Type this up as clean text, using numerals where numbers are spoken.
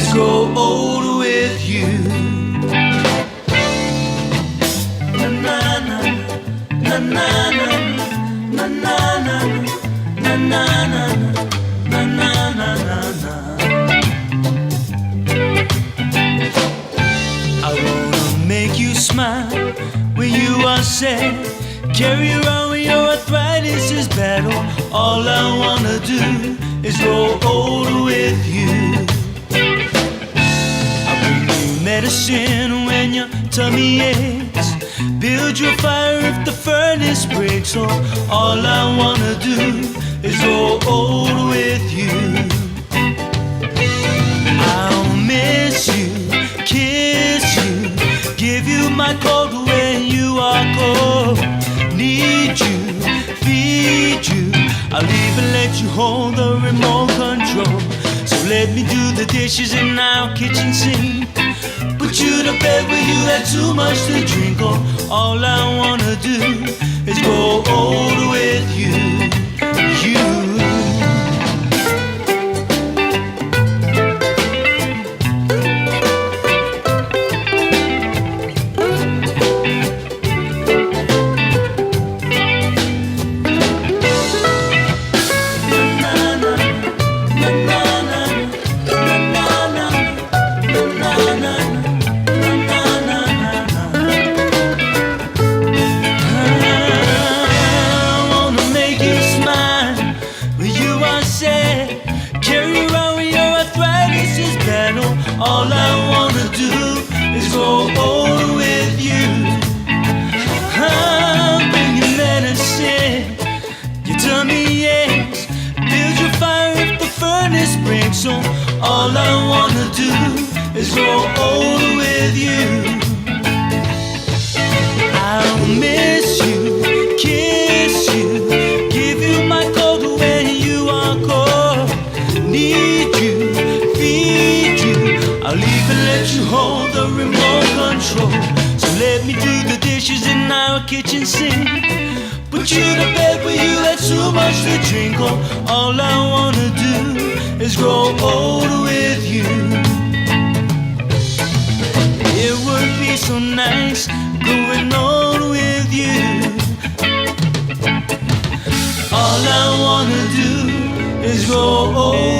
is grow old with you. Na na na na na na na na na na na na na. I wanna make you smile when you are sad. Carry around when your arthritis is bad. All I wanna do is grow old with you. I bring you medicine when your tummy aches. Build your fire if the furnace breaks. So all I wanna do is grow old with you. I'll miss you, kiss you, give you my cold when you are cold. Need you, feed you, I'll even let you hold the remote control. So let me do the dishes in our kitchen sink. Put you to bed when you had too much to drink. Oh, all I wanna do is grow old with you. All I wanna do is grow old with you. Bring your medicine, your tummy aches. Build your fire if the furnace breaks. So all I wanna do is grow old with you. I'll miss you, kiss you, give you my cold when you are cold. Need you, feed you, I'll even let you hold the remote control. So let me do the dishes in our kitchen sink. Put you to bed when you had too much to drink. Oh, all I wanna do is grow old with you. It would be so nice growing old with you. All I wanna do is grow old